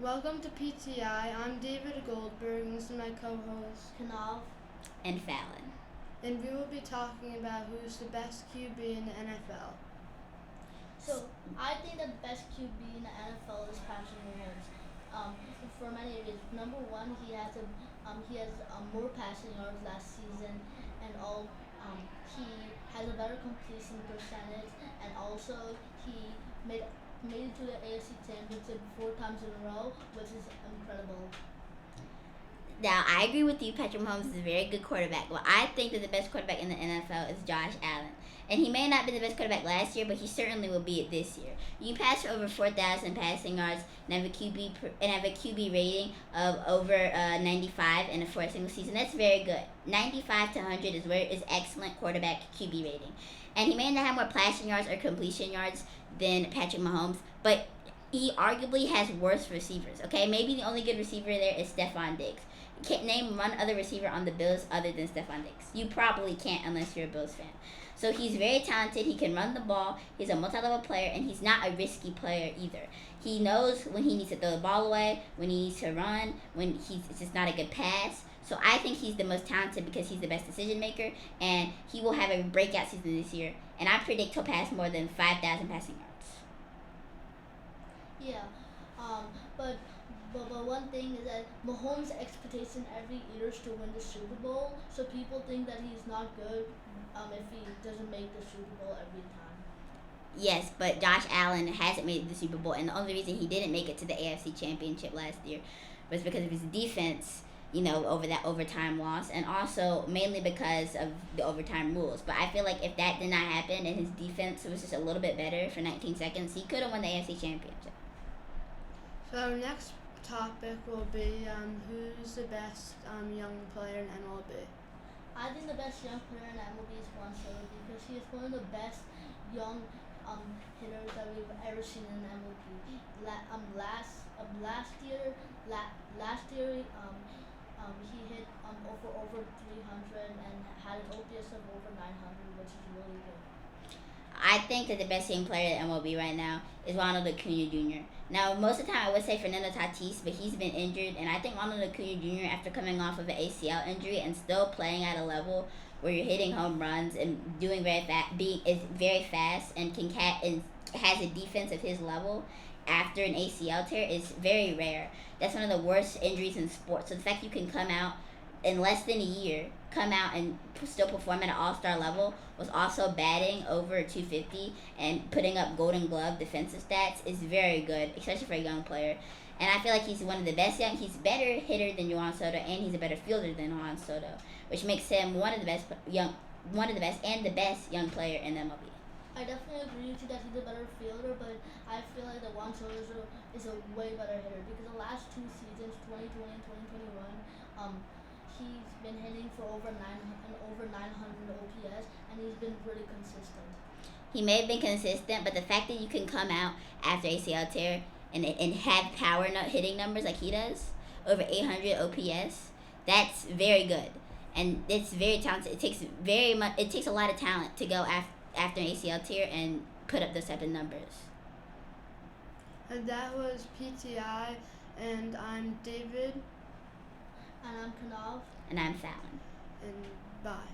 Welcome to PTI. I'm David Goldberg, and this is my co-host, Knopf, and Fallon. And we will be talking about who's the best QB in the NFL. So I think that the best QB in the NFL is Patrick Mahomes. For many reasons. Number one, he has more passing yards last season, and he has a better completion percentage, and also he made it to the AFC Championship 4 times in a row, which is incredible. Now, I agree with you. Patrick Mahomes is a very good quarterback. Well, I think that the best quarterback in the NFL is Josh Allen. And he may not be the best quarterback last year, but he certainly will be it this year. You can pass for over 4,000 passing yards and have a QB rating of over 95 for a single season. That's very good. 95 to 100 is excellent quarterback QB rating. And he may not have more passing yards or completion yards than Patrick Mahomes, but he arguably has worse receivers. Okay, maybe the only good receiver there is Stephon Diggs. You can't name one other receiver on the Bills other than Stephon Diggs. You probably can't unless you're a Bills fan. So he's very talented. He can run the ball. He's a multi-level player, and he's not a risky player either. He knows when he needs to throw the ball away, when he needs to run, when it's just not a good pass. So I think he's the most talented because he's the best decision maker, and he will have a breakout season this year. And I predict he'll pass more than 5,000 passing yards. Yeah, but one thing is that Mahomes' expectation every year is to win the Super Bowl. So people think that he's not good if he doesn't make the Super Bowl every time. Yes, but Josh Allen hasn't made it to the Super Bowl, and the only reason he didn't make it to the AFC Championship last year was because of his defense, over that overtime loss, and also mainly because of the overtime rules. But I feel like if that did not happen and his defense was just a little bit better for 19 seconds, he could have won the AFC Championship. So our next topic will be who's the best young player in MLB. I think the best young player in MLB is Juan Soto because he is one of the best young hitters that we've ever seen in MLB. Last year, he hit over 300 and had an OPS of over 900, which is really good. I think that the best young player in MLB right now is Ronald Acuna Jr. Now, most of the time I would say Fernando Tatis, but he's been injured, and I think Ronald Acuna Jr., after coming off of an ACL injury and still playing at a level where you're hitting home runs and doing is very fast and has a defense of his level after an ACL tear is very rare. That's one of the worst injuries in sports. So the fact you can come out in less than a year, come out and still perform at an all-star level, was also batting over 250 and putting up Golden Glove defensive stats is very good, especially for a young player. And I feel like he's one of the best he's a better hitter than Juan Soto, and he's a better fielder than Juan Soto, which makes him one of the best and the best young player in the MLB. I definitely agree with you that he's a better fielder, but I feel like the Juan Soto is a way better hitter because the last 2 seasons, 2020 and 2021, he's been hitting for over 900 OPS, and he's been really consistent. He may have been consistent, but the fact that you can come out after ACL tear and have power hitting numbers like he does, over 800 OPS, that's very good, and it's very talented. It takes a lot of talent to go after an ACL tear and put up those type of numbers. And that was PTI, and I'm David. And I'm Knopf. And I'm Fallon. And bye.